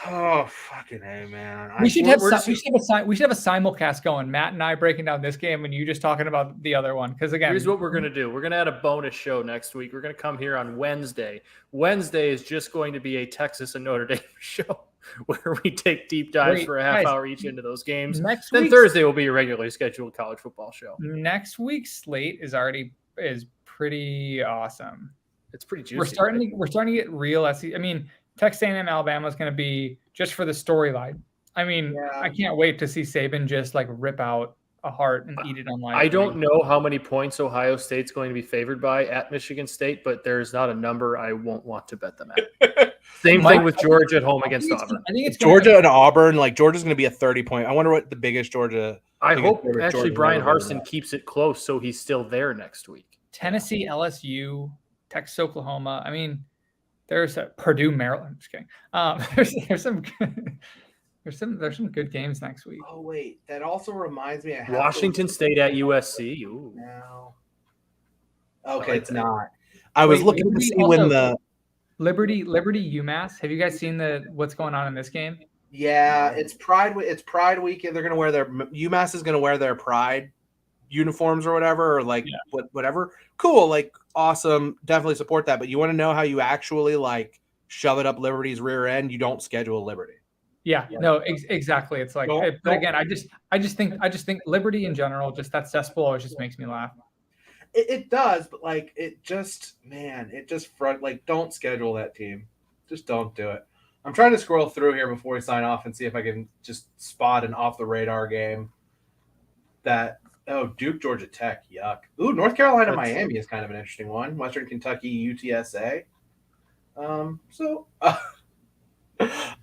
Oh fucking hey, man! We should have a simulcast going. Matt and I breaking down this game, and you just talking about the other one. Because again, here's what we're gonna do: we're gonna add a bonus show next week. We're gonna come here on Wednesday. Wednesday is just going to be a Texas and Notre Dame show where we take deep dives for a half hour each into those games. Then Thursday will be a regularly scheduled college football show. Next week's slate is pretty awesome. It's pretty juicy. We're starting to get real. I mean, Texas A&M Alabama is going to be just for the storyline. I mean, I can't wait to see Saban just rip out a heart and eat it on live. I don't know how many points Ohio State's going to be favored by at Michigan State, but there's not a number I won't want to bet them at. Same thing with Georgia at home against Auburn. I think it's Georgia and Auburn. Georgia's going to be a 30-point. I wonder what the biggest Georgia. I hope actually Brian Harsin keeps it close so he's still there next week. Tennessee, LSU, Texas, Oklahoma. I mean, there's Purdue, Maryland. I'm just kidding. There's some good games next week. Oh wait, that also reminds me. Washington State at USC. Ooh. No. Okay, it's not. I was looking to see when the Liberty UMass. Have you guys seen what's going on in this game? Yeah, it's Pride. It's Pride weekend. They're going to wear UMass is going to wear their Pride uniforms or whatever, or whatever. Cool, awesome. Definitely support that. But you want to know how you actually shove it up Liberty's rear end? You don't schedule Liberty. Yeah, no, exactly. It's but again, I just think Liberty in general, just that cesspool always just makes me laugh. It does, but don't schedule that team. Just don't do it. I'm trying to scroll through here before we sign off and see if I can just spot an off the radar game. Duke, Georgia Tech, yuck. Ooh, North Carolina, Miami is kind of an interesting one. Western Kentucky, UTSA.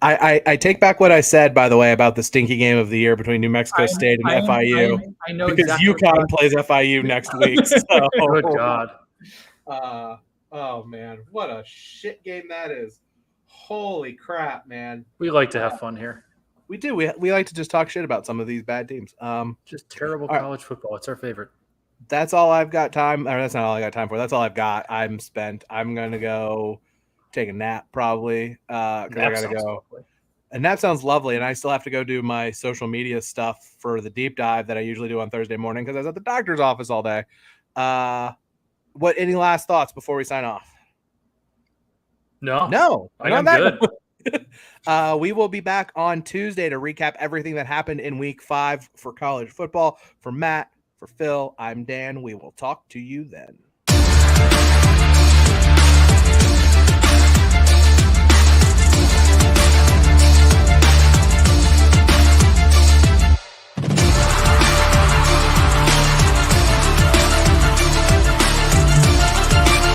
I take back what I said, by the way, about the stinky game of the year between New Mexico State and FIU. I know Because exactly UConn plays FIU next week. So. Good God. Oh man, what a shit game that is! Holy crap, man! We like to have fun here. We do. We like to just talk shit about some of these bad teams. Just terrible right. college football. It's our favorite. That's all I've got time. Or that's not all I got time for. That's all I've got. I'm spent. I'm gonna go take a nap probably. Because I gotta go. Lovely. And that sounds lovely. And I still have to go do my social media stuff for the deep dive that I usually do on Thursday morning because I was at the doctor's office all day. Any last thoughts before we sign off? No. I'm good. We will be back on Tuesday to recap everything that happened in week 5 for college football. For Matt, for Phil, I'm Dan. We will talk to you then.